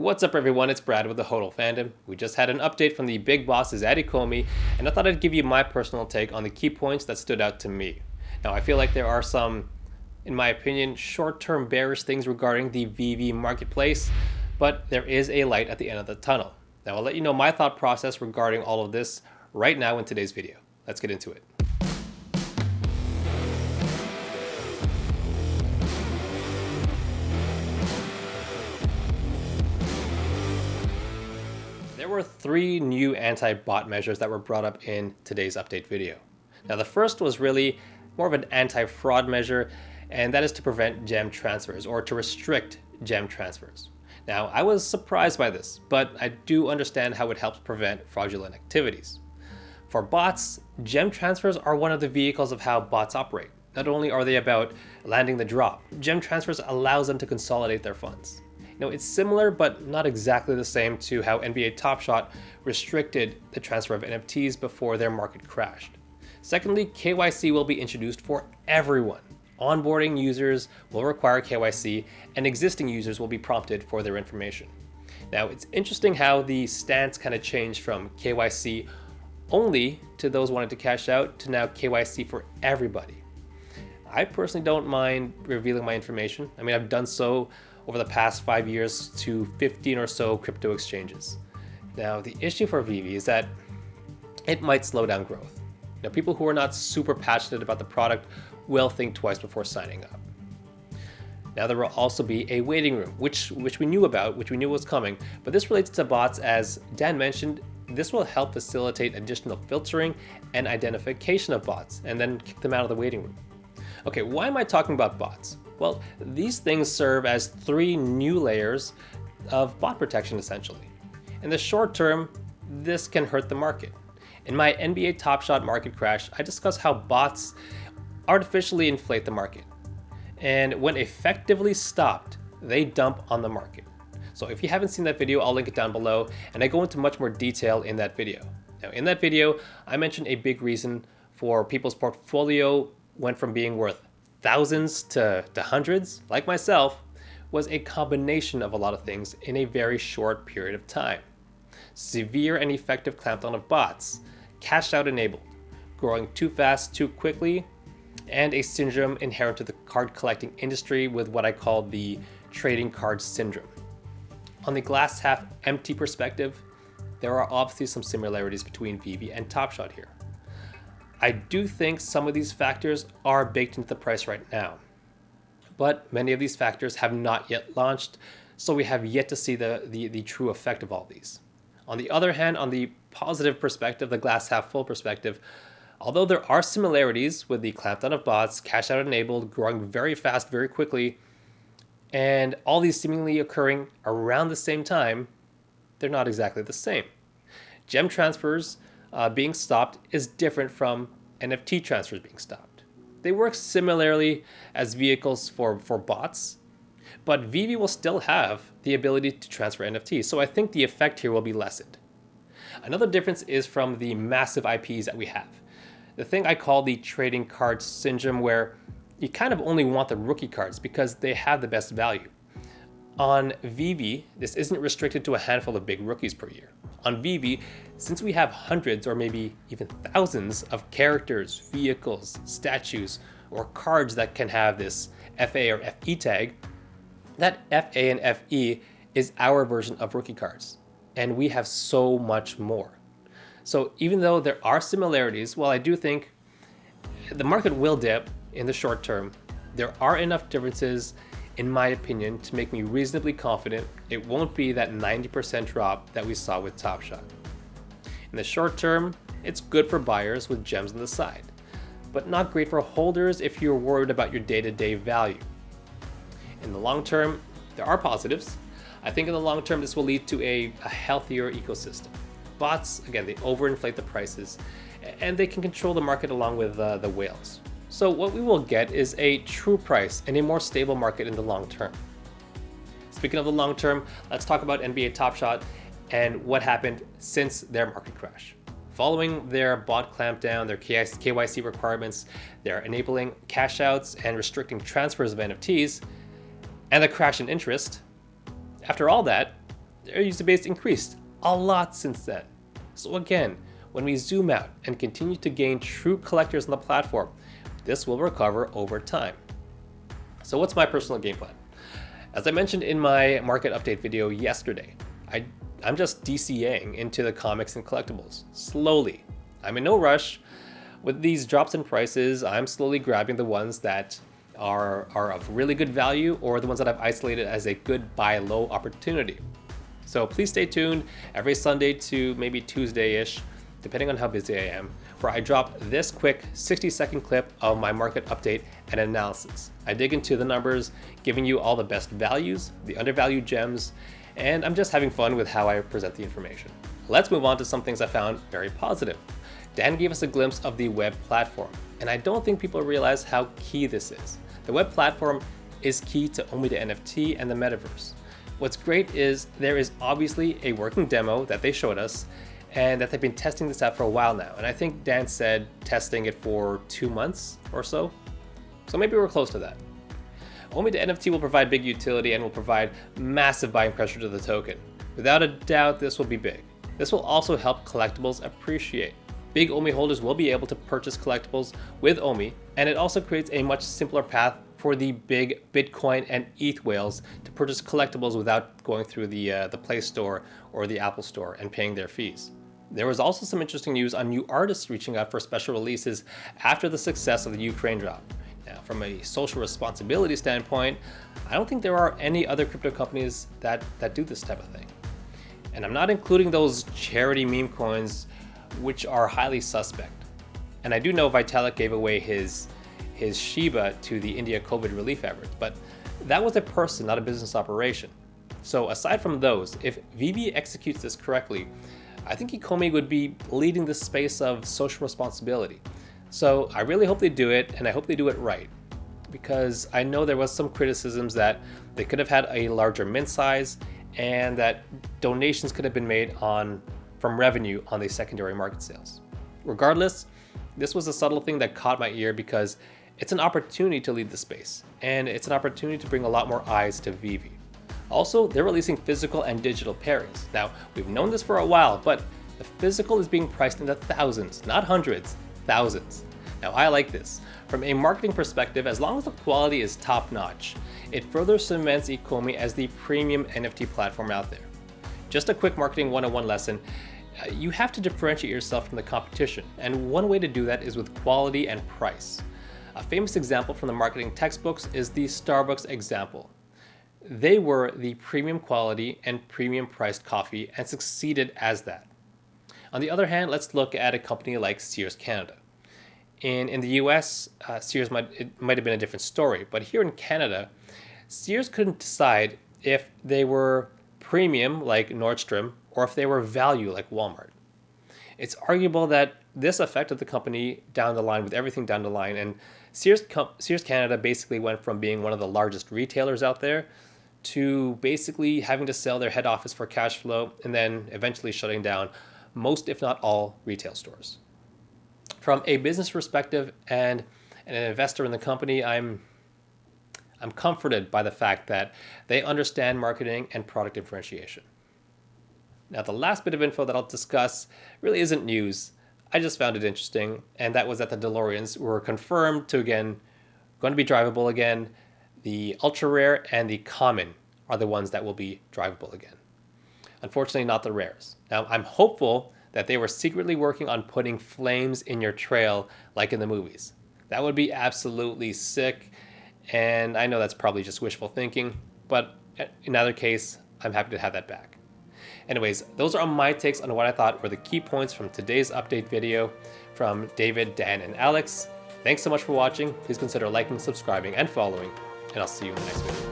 What's up everyone, it's Brad with the Hodlor fandom. We just had an update from the big bosses at Ecomi, and I thought I'd give you my personal take on the key points that stood out to me. Now I feel like there are some, in my opinion, short-term bearish things regarding the Veve marketplace, but there is a light at the end of the tunnel. Now I'll let you know my thought process regarding all of this right now in today's video. Let's get into it. There were three new anti-bot measures that were brought up in today's update video. Now the first was really more of an anti-fraud measure, and that is to prevent gem transfers or to restrict gem transfers. Now I was surprised by this, but I do understand how it helps prevent fraudulent activities. For bots, gem transfers are one of the vehicles of how bots operate. Not only are they about landing the drop, gem transfers allows them to consolidate their funds. Now it's similar but not exactly the same to how NBA Top Shot restricted the transfer of NFTs before their market crashed. Secondly, KYC will be introduced for everyone. Onboarding users will require KYC and existing users will be prompted for their information. Now it's interesting how the stance kind of changed from KYC only to those wanting to cash out to now KYC for everybody. I personally don't mind revealing my information. I mean, I've done so over the past 5 years to 15 or so crypto exchanges. Now, the issue for Veve is that it might slow down growth. Now, people who are not super passionate about the product will think twice before signing up. Now, there will also be a waiting room, which we knew about, which we knew was coming, but this relates to bots. As Dan mentioned, this will help facilitate additional filtering and identification of bots, and then kick them out of the waiting room. Okay, why am I talking about bots? Well, these things serve as three new layers of bot protection essentially. In the short term, this can hurt the market. In my NBA Top Shot market crash, I discuss how bots artificially inflate the market. And when effectively stopped, they dump on the market. So if you haven't seen that video, I'll link it down below, and I go into much more detail in that video. Now in that video, I mentioned a big reason for people's portfolio went from being worth thousands to hundreds, like myself, was a combination of a lot of things in a very short period of time. Severe and effective clampdown of bots, cash out enabled, growing too fast too quickly, and a syndrome inherent to the card collecting industry with what I call the trading card syndrome. On the glass half empty perspective, there are obviously some similarities between Veve and Top Shot here. I do think some of these factors are baked into the price right now, but many of these factors have not yet launched, so we have yet to see the true effect of all these. On the other hand, on the positive perspective, the glass half full perspective, although there are similarities with the clampdown of bots, cash out enabled, growing very fast, very quickly, and all these seemingly occurring around the same time, they're not exactly the same. Gem transfers being stopped is different from NFT transfers being stopped. They work similarly as vehicles for bots, but Veve will still have the ability to transfer NFTs, so I think the effect here will be lessened. Another difference is from the massive IPs that we have. The thing I call the trading card syndrome, where you kind of only want the rookie cards because they have the best value. On Veve, this isn't restricted to a handful of big rookies per year. On Veve, since we have hundreds or maybe even thousands of characters, vehicles, statues, or cards that can have this FA or FE tag, that FA and FE is our version of rookie cards, and we have so much more. So even though there are similarities, while I do think the market will dip in the short term, there are enough differences, in my opinion, to make me reasonably confident it won't be that 90% drop that we saw with Top Shot. In the short term, it's good for buyers with gems on the side, but not great for holders if you're worried about your day-to-day value. In the long term, there are positives. I think in the long term, this will lead to a healthier ecosystem. Bots, again, they overinflate the prices, and they can control the market along with the whales. So what we will get is a true price and a more stable market in the long term. Speaking of the long term, let's talk about NBA Top Shot and what happened since their market crash. Following their bot clampdown, their KYC requirements, they're enabling cash outs and restricting transfers of NFTs, and the crash in interest. After all that, their user base increased a lot since then. So again, when we zoom out and continue to gain true collectors on the platform, this will recover over time. So what's my personal game plan? As I mentioned in my market update video yesterday, I'm just DCAing into the comics and collectibles, slowly. I'm in no rush. With these drops in prices, I'm slowly grabbing the ones that are of really good value or the ones that I've isolated as a good buy low opportunity. So please stay tuned every Sunday to maybe Tuesday-ish, depending on how busy I am, where I drop this quick 60-second clip of my market update and analysis. I dig into the numbers, giving you all the best values, the undervalued gems, and I'm just having fun with how I present the information. Let's move on to some things I found very positive. Dan gave us a glimpse of the web platform, and I don't think people realize how key this is. The web platform is key to Omi the NFT and the metaverse. What's great is there is obviously a working demo that they showed us and that they've been testing this out for a while now. And I think Dan said testing it for 2 months or so. So maybe we're close to that. Omi the NFT will provide big utility and will provide massive buying pressure to the token. Without a doubt, this will be big. This will also help collectibles appreciate. Big Omi holders will be able to purchase collectibles with Omi, and it also creates a much simpler path for the big Bitcoin and ETH whales to purchase collectibles without going through the Play Store or the Apple Store and paying their fees. There was also some interesting news on new artists reaching out for special releases after the success of the Ukraine drop. Now, from a social responsibility standpoint, I don't think there are any other crypto companies that do this type of thing. And I'm not including those charity meme coins, which are highly suspect. And I do know Vitalik gave away his Shiba to the India COVID relief efforts, but that was a person, not a business operation. So aside from those, if Veve executes this correctly, I think Ecomi would be leading the space of social responsibility. So I really hope they do it, and I hope they do it right, because I know there was some criticisms that they could have had a larger mint size and that donations could have been made from revenue on the secondary market sales. Regardless, this was a subtle thing that caught my ear because it's an opportunity to lead the space, and it's an opportunity to bring a lot more eyes to Veve. Also, they're releasing physical and digital pairings. Now, we've known this for a while, but the physical is being priced into thousands, not hundreds, thousands. Now, I like this. From a marketing perspective, as long as the quality is top-notch, it further cements Ecomi as the premium NFT platform out there. Just a quick marketing 101 lesson. You have to differentiate yourself from the competition, and one way to do that is with quality and price. A famous example from the marketing textbooks is the Starbucks example. They were the premium quality and premium priced coffee and succeeded as that. On the other hand, let's look at a company like Sears Canada. In the US, Sears might have been a different story, but here in Canada, Sears couldn't decide if they were premium like Nordstrom or if they were value like Walmart. It's arguable that this affected the company down the line with everything down the line, and Sears Canada basically went from being one of the largest retailers out there to basically having to sell their head office for cash flow and then eventually shutting down most, if not all, retail stores. From a business perspective and an investor in the company, I'm comforted by the fact that they understand marketing and product differentiation. Now, the last bit of info that I'll discuss really isn't news. I just found it interesting, and that was that the DeLoreans were confirmed to going to be drivable again. The ultra rare and the common are the ones that will be drivable again. Unfortunately, not the rares. Now, I'm hopeful that they were secretly working on putting flames in your trail like in the movies. That would be absolutely sick, and I know that's probably just wishful thinking, but in either case, I'm happy to have that back. Anyways, those are my takes on what I thought were the key points from today's update video from David, Dan, and Alex. Thanks so much for watching. Please consider liking, subscribing, and following, and I'll see you in the next video.